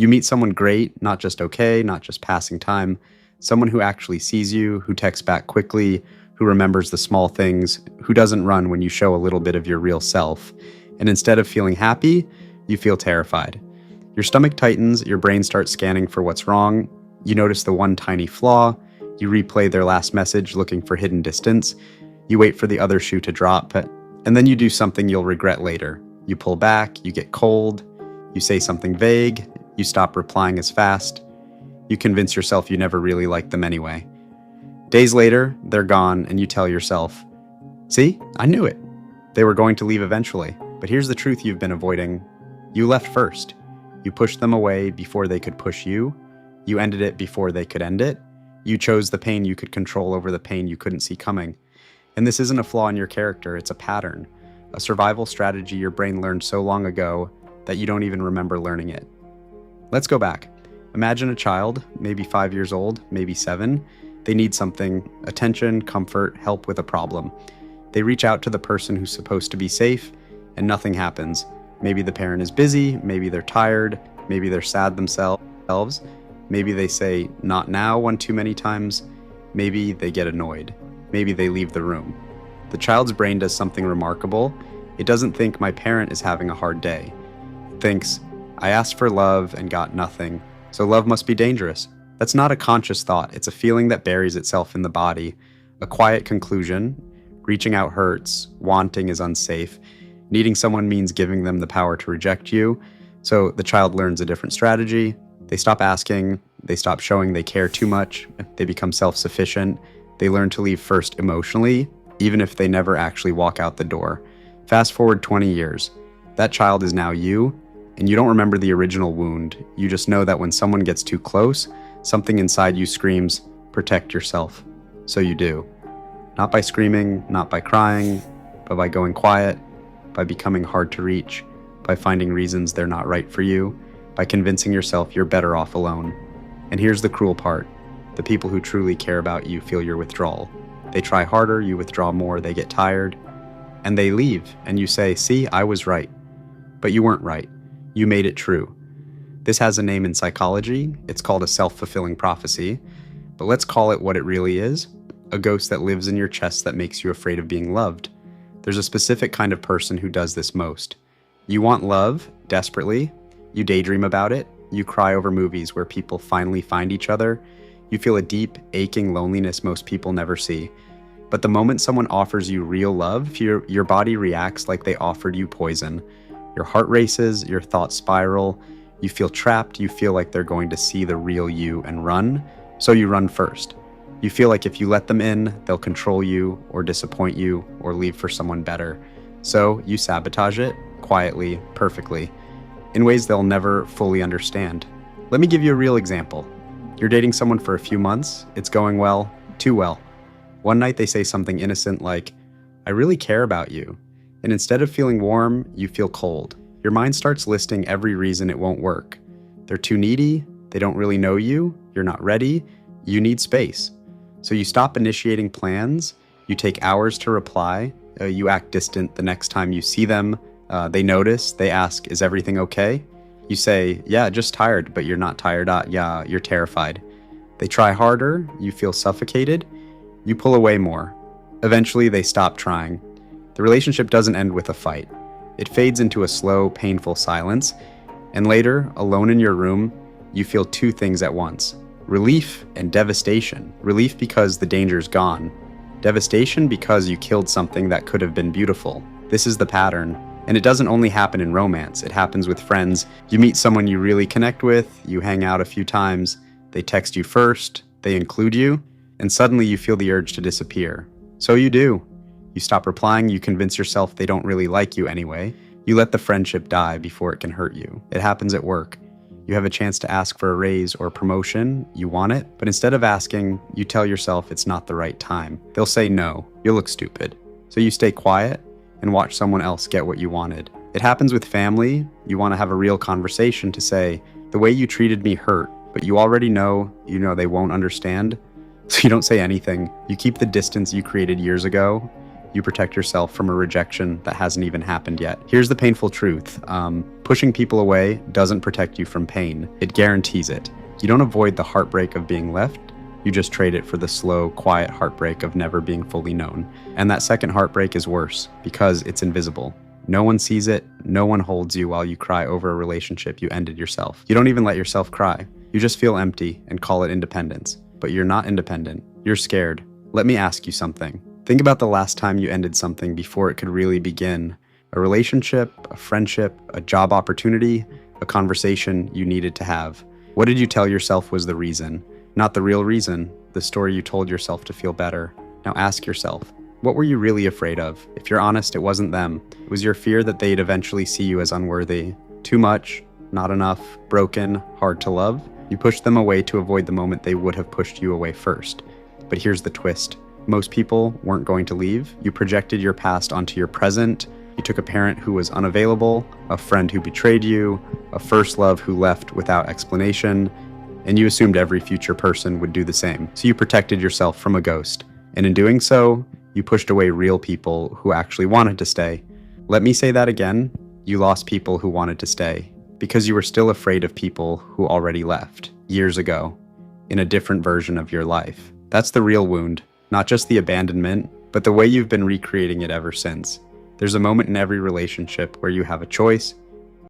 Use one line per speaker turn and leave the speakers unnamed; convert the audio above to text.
You meet someone great, not just okay, not just passing time, someone who actually sees you, who texts back quickly, who remembers the small things, who doesn't run when you show a little bit of your real self. And instead of feeling happy, you feel terrified. Your stomach tightens, your brain starts scanning for what's wrong, you notice the one tiny flaw, you replay their last message looking for hidden distance, you wait for the other shoe to drop, and then you do something you'll regret later. You pull back, you get cold, you say something vague, you stop replying as fast, you convince yourself you never really liked them anyway. Days later, they're gone, and you tell yourself, "See, I knew it. They were going to leave eventually. But here's the truth you've been avoiding. You left first. You pushed them away before they could push you. You ended it before they could end it. You chose the pain you could control over the pain you couldn't see coming. And this isn't a flaw in your character, it's a pattern, a survival strategy your brain learned so long ago that you don't even remember learning it." Let's go back. Imagine a child, maybe 5 years old, maybe 7. They need something, attention, comfort, help with a problem. They reach out to the person who's supposed to be safe, and nothing happens. Maybe the parent is busy, maybe they're tired, maybe they're sad themselves, maybe they say "not now" one too many times, maybe they get annoyed, maybe they leave the room. The child's brain does something remarkable. It doesn't think "my parent is having a hard day." It thinks, "I asked for love and got nothing, so love must be dangerous." That's not a conscious thought, it's a feeling that buries itself in the body, a quiet conclusion. Reaching out hurts, wanting is unsafe, needing someone means giving them the power to reject you, so the child learns a different strategy. They stop asking, they stop showing they care too much, they become self-sufficient, they learn to leave first emotionally, even if they never actually walk out the door. Fast forward 20 years, that child is now you, and you don't remember the original wound. You just know that when someone gets too close, something inside you screams, "Protect yourself." So you do. Not by screaming, not by crying, but by going quiet, by becoming hard to reach, by finding reasons they're not right for you, by convincing yourself you're better off alone. And here's the cruel part. The people who truly care about you feel your withdrawal. They try harder, you withdraw more, they get tired, and they leave, and you say, "See, I was right." But you weren't right. You made it true. This has a name in psychology. It's called a self-fulfilling prophecy. But let's call it what it really is, a ghost that lives in your chest that makes you afraid of being loved. There's a specific kind of person who does this most. You want love, desperately. You daydream about it. You cry over movies where people finally find each other. You feel a deep, aching loneliness most people never see. But the moment someone offers you real love, your body reacts like they offered you poison. Your heart races, your thoughts spiral. You feel trapped, you feel like they're going to see the real you and run, so you run first. You feel like if you let them in, they'll control you, or disappoint you, or leave for someone better. So you sabotage it, quietly, perfectly, in ways they'll never fully understand. Let me give you a real example. You're dating someone for a few months, it's going well, too well. One night they say something innocent like, "I really care about you." And instead of feeling warm, you feel cold. Your mind starts listing every reason it won't work. They're too needy, they don't really know you, you're not ready, you need space. So you stop initiating plans, you take hours to reply, you act distant the next time you see them, they notice, they ask, "Is everything okay?" You say, "Yeah, just tired," but you're not tired, yeah, you're terrified. They try harder, you feel suffocated, you pull away more. Eventually they stop trying. The relationship doesn't end with a fight. It fades into a slow, painful silence, and later, alone in your room, you feel two things at once: relief and devastation. Relief because the danger's gone. Devastation because you killed something that could have been beautiful. This is the pattern, and it doesn't only happen in romance, it happens with friends. You meet someone you really connect with, you hang out a few times, they text you first, they include you, and suddenly you feel the urge to disappear. So you do. You stop replying, you convince yourself they don't really like you anyway. You let the friendship die before it can hurt you. It happens at work. You have a chance to ask for a raise or promotion, you want it, but instead of asking, you tell yourself it's not the right time. They'll say no, you'll look stupid. So you stay quiet and watch someone else get what you wanted. It happens with family. You want to have a real conversation to say, "The way you treated me hurt," but you already know they won't understand. So you don't say anything. You keep the distance you created years ago. You protect yourself from a rejection that hasn't even happened yet. Here's the painful truth. Pushing people away doesn't protect you from pain. It guarantees it. You don't avoid the heartbreak of being left. You just trade it for the slow, quiet heartbreak of never being fully known. And that second heartbreak is worse because it's invisible. No one sees it. No one holds you while you cry over a relationship you ended yourself. You don't even let yourself cry. You just feel empty and call it independence. But you're not independent. You're scared. Let me ask you something. Think about the last time you ended something before it could really begin. A relationship, a friendship, a job opportunity, a conversation you needed to have. What did you tell yourself was the reason? Not the real reason, the story you told yourself to feel better. Now ask yourself, what were you really afraid of? If you're honest, it wasn't them. It was your fear that they'd eventually see you as unworthy. Too much, not enough, broken, hard to love. You pushed them away to avoid the moment they would have pushed you away first. But here's the twist. Most people weren't going to leave. You projected your past onto your present. You took a parent who was unavailable, a friend who betrayed you, a first love who left without explanation, and you assumed every future person would do the same. So you protected yourself from a ghost. And in doing so, you pushed away real people who actually wanted to stay. Let me say that again. You lost people who wanted to stay because you were still afraid of people who already left years ago in a different version of your life. That's the real wound, not just the abandonment, but the way you've been recreating it ever since. There's a moment in every relationship where you have a choice,